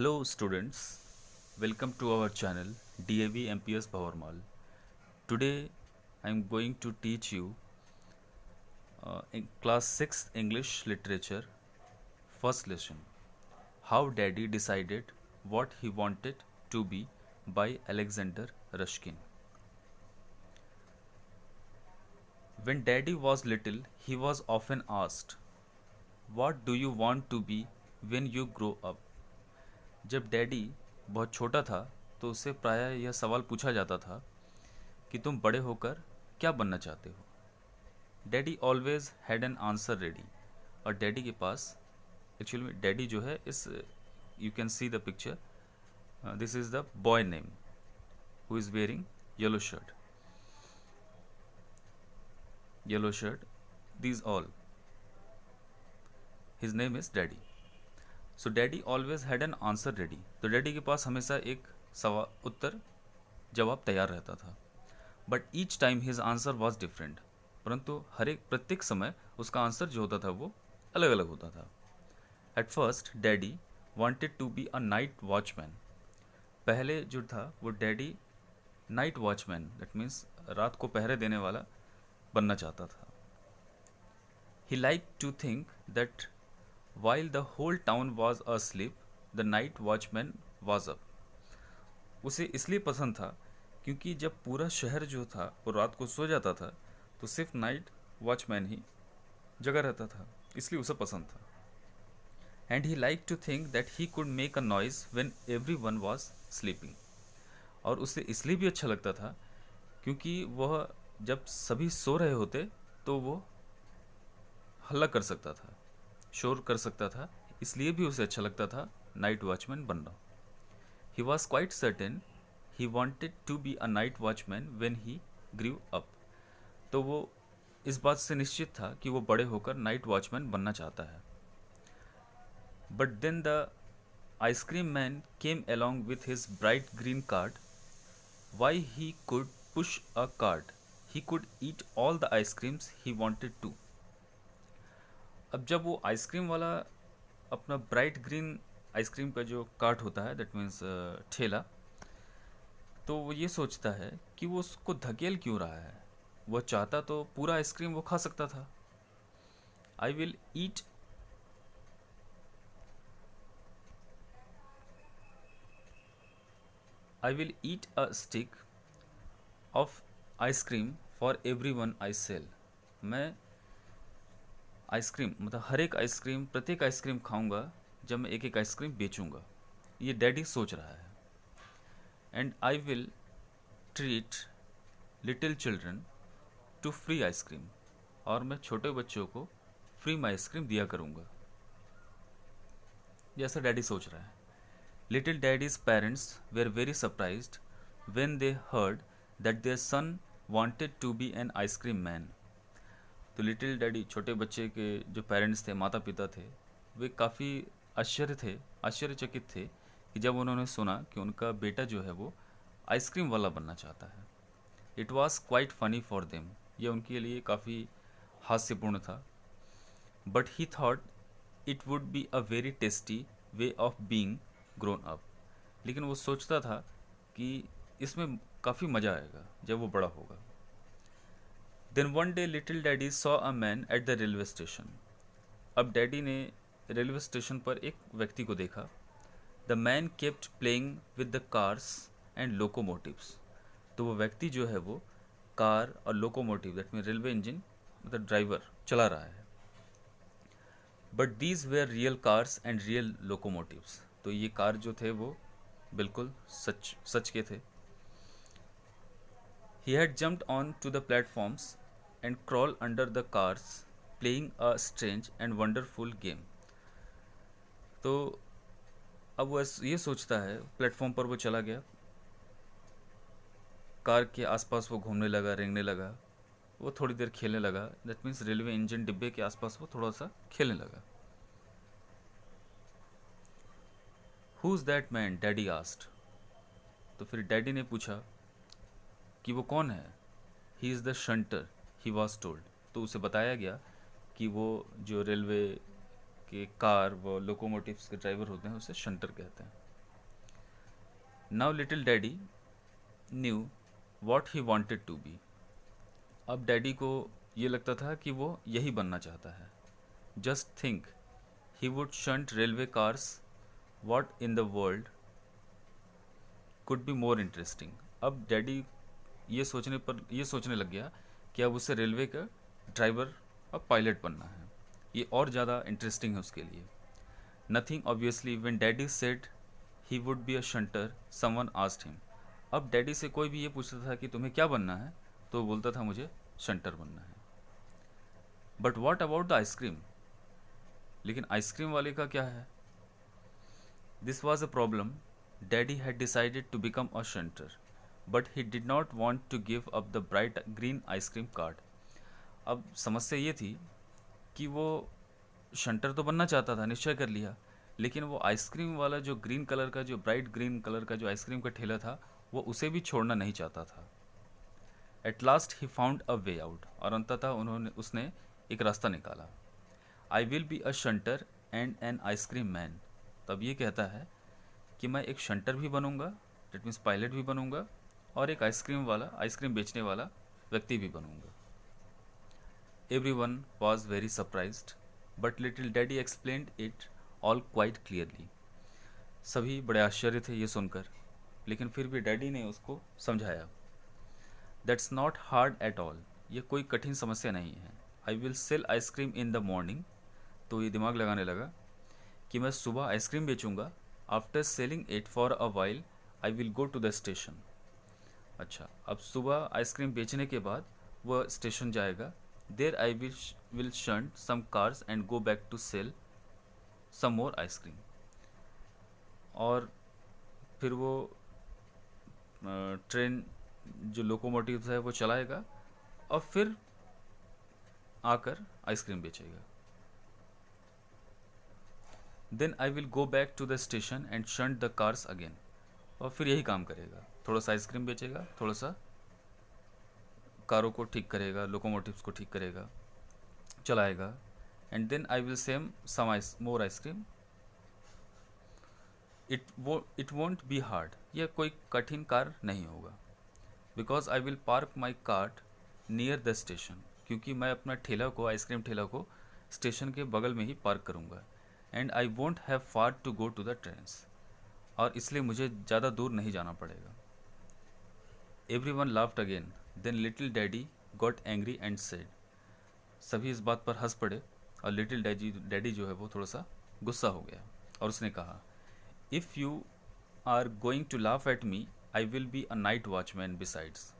Hello students, welcome to our channel DAV MPS Powermal. Today I am going to teach you in class 6 English literature first lesson How Daddy Decided What He Wanted to Be by Alexander Ruskin. When Daddy was little, he was often asked, "What do you want to be when you grow up?" जब daddy बहुत छोटा था तो उससे प्रायः यह सवाल पूछा जाता था कि तुम बड़े होकर क्या बनना चाहते हो। Daddy always had an answer ready. और डैडी के पास एक्चुअली में डैडी जो है इस you can see the picture, this is the boy name who is wearing yellow shirt these all his name is daddy. So daddy always had an answer ready. तो daddy के पास हमेशा एक सवाल जवाब तैयार रहता था। But each time his answer was different. परंतु प्रत्येक समय उसका आंसर जो होता था वो अलग अलग होता था। At first daddy wanted to be a night watchman. पहले जो था वो daddy night watchman, that means रात को पहरे देने वाला बनना चाहता था। He like to think that while the whole town was asleep, the night watchman was up. उसे इसलिए पसंद था क्योंकि जब पूरा शहर जो था वो रात को सो जाता था तो सिर्फ नाइट वॉचमैन ही जगा रहता था, इसलिए उसे पसंद था। And he like to think that he could make a noise when everyone was sleeping. और उसे इसलिए भी अच्छा लगता था क्योंकि वह जब सभी सो रहे होते तो वो हल्ला कर सकता था, शोर कर सकता था, इसलिए भी उसे अच्छा लगता था नाइट वॉचमैन बनना। He was quite certain he wanted to be a night watchman when he grew up. तो वो इस बात से निश्चित था कि वो बड़े होकर नाइट वॉचमैन बनना चाहता है। But then the ice cream man came along with his bright green cart. Why he could push a cart, he could eat all the ice creams he wanted to. अब जब वो आइसक्रीम वाला अपना bright green ice cream का जो cart होता है, that means ठेला, तो वो ये सोचता है कि वो उसको धकेल क्यों रहा है। वो चाहता तो पूरा आइसक्रीम वो खा सकता था। I will eat I will eat a stick of ice cream for every one I sell. मैं आइसक्रीम मतलब हर एक आइसक्रीम, प्रत्येक आइसक्रीम खाऊंगा जब मैं एक एक आइसक्रीम बेचूंगा, ये डैडी सोच रहा है। And I will treat little children to free ice cream. और मैं छोटे बच्चों को फ्री में आइसक्रीम दिया करूंगा, जैसा डैडी सोच रहा है। Little daddy's parents were very surprised when they heard that their son wanted to be an ice cream man. तो लिटिल डैडी, छोटे बच्चे के जो पेरेंट्स थे, माता पिता थे, वे काफ़ी आश्चर्यचकित थे कि जब उन्होंने सुना कि उनका बेटा जो है वो आइसक्रीम वाला बनना चाहता है। It was quite funny for them. ये उनके लिए काफ़ी हास्यपूर्ण था। But he thought it would be a very tasty way of being grown up. लेकिन वो सोचता था कि इसमें काफ़ी मज़ा आएगा जब वो बड़ा होगा। Then one day little daddy saw a man at the railway station. अब डैडी ने रेलवे स्टेशन पर एक व्यक्ति को देखा। The man kept playing with the cars and locomotives. तो वो व्यक्ति जो है वो कार और locomotive, that mean railway engine, मतलब ड्राइवर चला रहा है। But these were real cars and real locomotives. तो ये कार जो थे वो बिल्कुल सच सच के थे। He had jumped on to the platforms and crawl under the cars playing a strange and wonderful game. तो अब वो ये सोचता है, प्लेटफॉर्म पर वो चला गया, कार के आसपास वो घूमने लगा, रेंगने लगा, वो थोड़ी देर खेलने लगा, दैट मीन्स रेलवे इंजन डिब्बे के आसपास वो थोड़ा सा खेलने लगा। Who is that man, daddy asked. तो फिर डैडी ने पूछा कि वो कौन है। He is the shunter, he was told. तो उसे बताया गया कि वो जो रेलवे के कार, वो लोकोमोटिव्स के ड्राइवर होते हैं, उसे शंटर कहते हैं। Now little daddy knew what he wanted to be. अब डैडी को ये लगता था कि वो यही बनना चाहता है। Just think he would shunt railway cars, what in the world could be more interesting. अब डैडी ये सोचने लग गया कि अब उसे रेलवे का ड्राइवर और पायलट बनना है, ये और ज़्यादा इंटरेस्टिंग है उसके लिए। Nothing obviously when daddy said he would be a shunter someone asked him. अब डैडी से कोई भी ये पूछता था कि तुम्हें क्या बनना है, तो वो बोलता था मुझे शंटर बनना है। But what about the ice cream, लेकिन आइसक्रीम वाले का क्या है? This was a problem. Daddy had decided to become a shunter but he did not want to give up the bright green ice cream card. अब समस्या ये थी कि वो शंटर तो बनना चाहता था, निश्चय कर लिया, लेकिन वो आइसक्रीम वाला जो ग्रीन कलर का, जो ब्राइट ग्रीन कलर का जो आइसक्रीम का ठेला था, वो उसे भी छोड़ना नहीं चाहता था। At last he found a way out, और अंततः उसने एक रास्ता निकाला। आई will be a shunter and N ice cream man. तब ये कहता है कि मैं एक शंटर भी बनूंगा, डेट मीन्स पायलट भी बनूंगा, और एक आइसक्रीम बेचने वाला व्यक्ति भी बनूंगा। Every one was very surprised but little daddy explained it all quite clearly. सभी बड़े आश्चर्य थे ये सुनकर, लेकिन फिर भी डैडी ने उसको समझाया। That's not hard at all, ये कोई कठिन समस्या नहीं है। I will sell ice cream in the morning. तो ये दिमाग लगाने लगा कि मैं सुबह आइसक्रीम बेचूंगा। After selling it for a while I will go to the station. अच्छा, अब सुबह आइसक्रीम बेचने के बाद वह स्टेशन जाएगा। There I will shunt some cars and go back to sell some more ice cream. और फिर वो ट्रेन जो लोकोमोटिव है वो चलाएगा और फिर आकर आइसक्रीम बेचेगा। Then I will go back to the station and shunt the cars again. और फिर यही काम करेगा, थोड़ा सा आइसक्रीम बेचेगा, थोड़ा सा कारों को ठीक करेगा, लोकोमोटिव्स को ठीक करेगा, चलाएगा। And then I will same some more ice cream. It won't be hard, यह कोई कठिन कार्य नहीं होगा। Because I will park my cart near the station, क्योंकि मैं अपना ठेला को, आइसक्रीम ठेला को स्टेशन के बगल में ही पार्क करूँगा। And I won't have far to go to the trains, और इसलिए मुझे ज़्यादा दूर नहीं जाना पड़ेगा। Every one laughed again. Then little daddy got angry and said. सभी इस बात पर हंस पड़े और लिटिल डैडी जो है वो थोड़ा सा गुस्सा हो गया और उसने कहा, if you are going to laugh at me I will be a night watchman besides.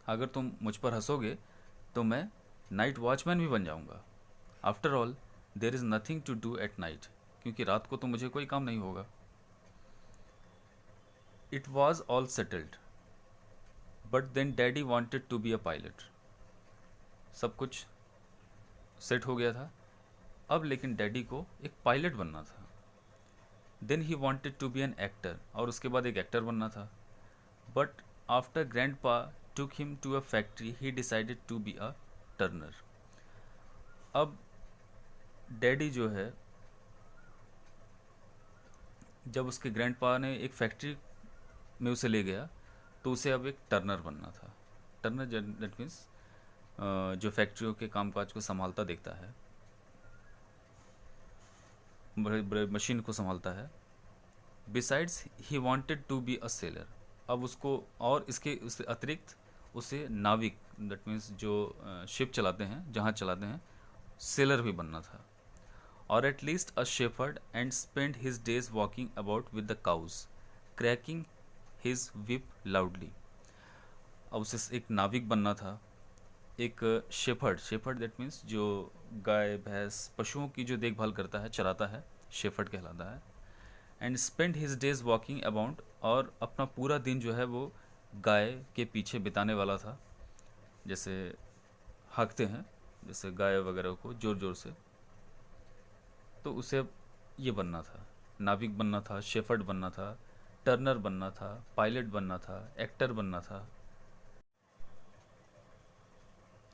अगर तुम मुझ पर हंसोगे तो मैं नाइट वॉचमैन भी बन जाऊंगा। After all there is nothing to do at night, क्योंकि रात को तो मुझे कोई काम नहीं होगा। It was all settled but then daddy wanted to be a pilot. सब कुछ सेट हो गया था, अब लेकिन डैडी को एक पायलट बनना था। Then he wanted to be an actor, और उसके बाद एक एक्टर बनना था। But after grandpa took him to a factory he decided to be a turner. अब डैडी जो है, जब उसके ग्रैंड पा ने एक फैक्ट्री में उसे ले गया तो उसे अब एक टर्नर बनना था। टर्नर दैट मीन्स जो फैक्ट्रियों के कामकाज को संभालता देखता है, बड़े बड़े मशीन को संभालता है। Besides he wanted to be a sailor. अब उसको और उससे अतिरिक्त उसे नाविक, दैट मीन्स जो शिप चलाते हैं, जहाज चलाते हैं, सेलर भी बनना था। और at least a shepherd and spend his days walking about with the cows cracking his whip loudly. अब उसे एक नाविक बनना था, एक शेफर्ड दैट मीन्स जो गाय भैंस पशुओं की जो देखभाल करता है, चलाता है, शेफर्ड कहलाता है। And spend his days walking about, और अपना पूरा दिन जो है वो गाय के पीछे बिताने वाला था। जैसे हाँकते हैं जैसे गाय वगैरह को ज़ोर ज़ोर से, तो उसे ये बनना था, नाविक बनना था, शेफर्ड बनना था, टर्नर बनना था, पायलट बनना था, एक्टर बनना था।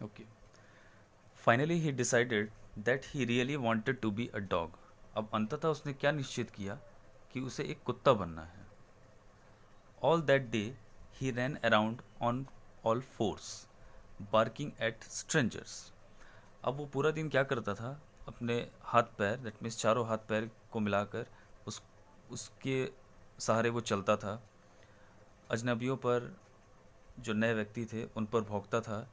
Okay, finally he decided that he really wanted to be a dog. अब अंततः उसने क्या निश्चित किया कि उसे एक कुत्ता बनना है। All that day he ran around on all fours barking at strangers. अब वो पूरा दिन क्या करता था, अपने हाथ पैर, दैट मीन्स चारों हाथ पैर को मिलाकर उस उसके सहारे वो चलता था, अजनबियों पर, जो नए व्यक्ति थे उन पर भौंकता था।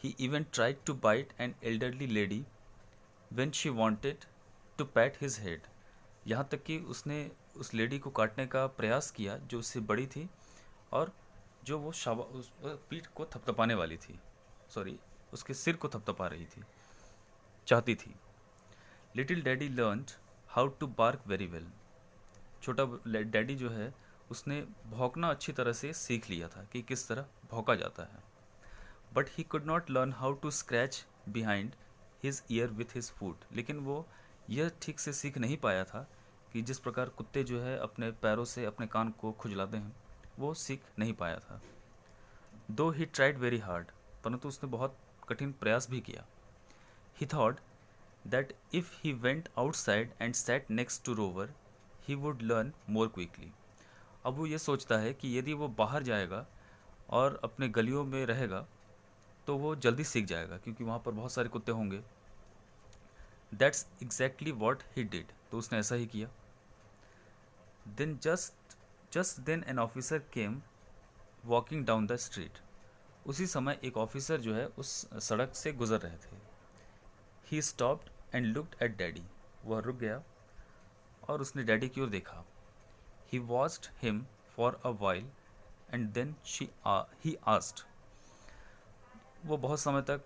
He even tried to bite an elderly lady when she wanted to pat his head. यहाँ तक कि उसने उस लेडी को काटने का प्रयास किया जो उससे बड़ी थी और जो वो उस पीठ को थपथपाने वाली थी, सॉरी, उसके सिर को थपथपा रही थी, चाहती थी। Little daddy learned how to bark very well. छोटा डैडी जो है उसने भौंकना अच्छी तरह से सीख लिया था कि किस तरह भौंका जाता है। But he could not learn how to scratch behind his ear with his foot. लेकिन वो यह ठीक से सीख नहीं पाया था कि जिस प्रकार कुत्ते जो है अपने पैरों से अपने कान को खुजलाते हैं, वो सीख नहीं पाया था। दो ही ट्राइड वेरी हार्ड, परंतु उसने बहुत कठिन प्रयास भी किया। He thought that if he went outside and sat next to Rover he would learn more quickly. अब वो ये सोचता है कि यदि वो बाहर जाएगा और अपने गलियों में रहेगा तो वो जल्दी सीख जाएगा, क्योंकि वहाँ पर बहुत सारे कुत्ते होंगे। That's exactly what he did. तो उसने ऐसा ही किया। Then just then an officer came walking down the street. उसी समय एक ऑफिसर जो है उस सड़क से गुजर रहे थे। He stopped and looked at daddy. वह रुक गया और उसने डैडी की ओर देखा। He watched him for a while and then he asked. वो बहुत समय तक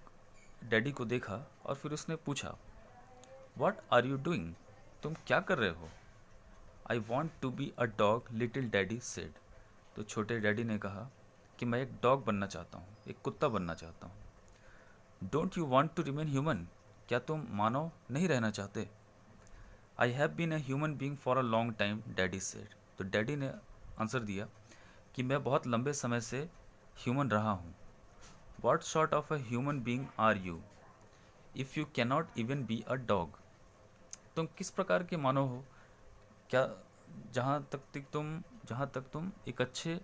डैडी को देखा और फिर उसने पूछा, व्हाट आर यू डूइंग? तुम क्या कर रहे हो? I want to be a dog, little daddy said. तो छोटे डैडी ने कहा कि मैं एक डॉग बनना चाहता हूँ, एक कुत्ता बनना चाहता हूँ। Don't you want to remain human? क्या तुम मानव नहीं रहना चाहते? I have been a human being for a long time, daddy said. तो डैडी ने आंसर दिया कि मैं बहुत लंबे समय से ह्यूमन रहा हूँ। What sort of a human being are you if you cannot even be a dog? तुम किस प्रकार के मानव हो? क्या जहाँ तक तुम एक अच्छे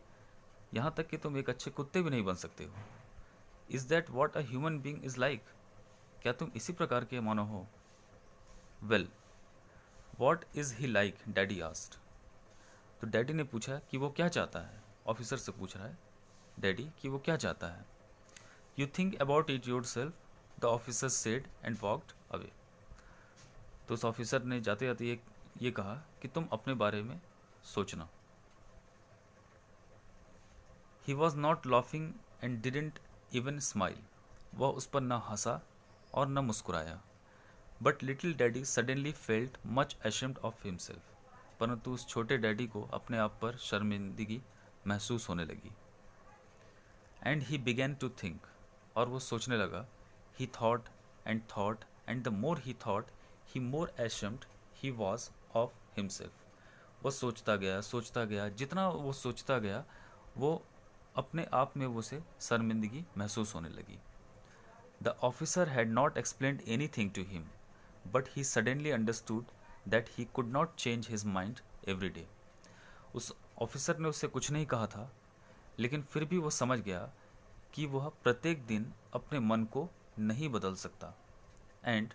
यहाँ तक कि तुम एक अच्छे कुत्ते भी नहीं बन सकते हो। Is that what a human being is like? क्या तुम इसी प्रकार के मानव हो? Well, what is he like, daddy asked. तो डैडी ने पूछा कि वो क्या चाहता है। ऑफिसर से पूछ रहा है डैडी कि वो क्या चाहता है। You think about it your self, the officer said and walked away. तो उस ऑफिसर ने जाते जाते ये कहा कि तुम अपने बारे में सोचना। He was not laughing and didn't even smile. वह उस पर न हंसा और न मुस्कुराया। But little daddy suddenly felt much ashamed of himself. परंतु उस छोटे डैडी को अपने आप पर शर्मिंदगी महसूस होने लगी। And he began to think. और वो सोचने लगा। He thought and the more he thought he more ashamed he was of himself. वो सोचता गया, जितना वो सोचता गया वो अपने आप में उसे शर्मिंदगी महसूस होने लगी। The officer had not explained anything to him, but he suddenly understood that he could not change his mind every day. उस ऑफिसर ने उससे कुछ नहीं कहा था, लेकिन फिर भी वो समझ गया कि वह प्रत्येक दिन अपने मन को नहीं बदल सकता। And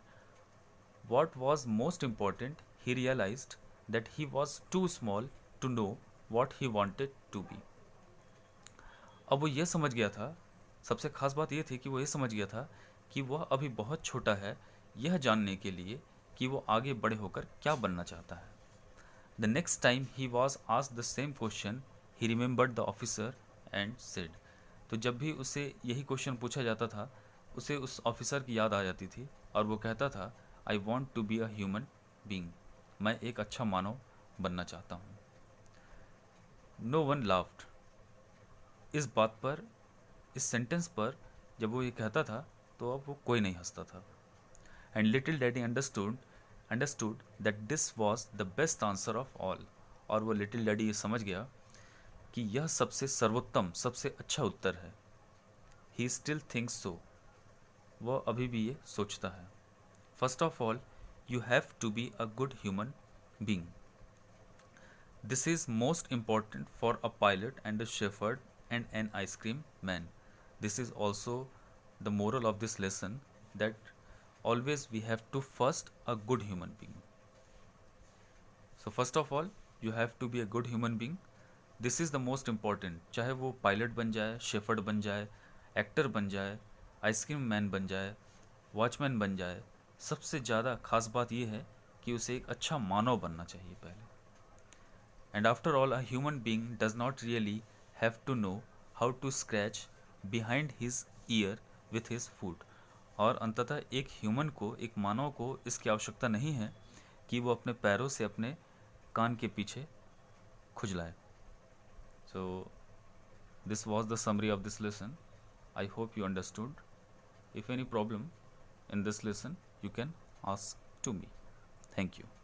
what was most important, he realised that he was too small to know what he wanted to be. अब वो ये समझ गया था, सबसे खास बात ये थी कि वो ये समझ गया था कि वह अभी बहुत छोटा है यह जानने के लिए कि वो आगे बड़े होकर क्या बनना चाहता है। The next time he was asked the same question he remembered the officer and said. तो जब भी उसे यही क्वेश्चन पूछा जाता था उसे उस ऑफिसर की याद आ जाती थी और वो कहता था, I want to be a human being. मैं एक अच्छा मानव बनना चाहता हूँ। No one laughed. इस बात पर, इस सेंटेंस पर जब वो ये कहता था तो अब वो कोई नहीं हंसता था। And little daddy understood that this was the best answer of all. और वो लिटिल डैडी ये समझ गया कि यह सबसे सर्वोत्तम, सबसे अच्छा उत्तर है। He still thinks so. वह अभी भी ये सोचता है। First of all you have to be a good human being. This is most important for a pilot and a shepherd and an ice cream man. This is also the moral of this lesson, that always we have to first a good human being. So first of all, you have to be a good human being. This is the most important. चाहे वो pilot बन जाए, shepherd बन जाए, actor बन जाए, ice cream man बन जाए, वॉचमैन बन जाए, सबसे ज़्यादा खास बात ये है कि उसे एक अच्छा मानव बनना चाहिए पहले. And after all, a human being does not really have to know how to scratch behind his ear with his food. और अंततः एक ह्यूमन को, एक मानव को इसकी आवश्यकता नहीं है कि वो अपने पैरों से अपने कान के पीछे खुजलाए. So this was the summary of this lesson. I hope you understood. If any problem in this lesson, you can ask to me. Thank you.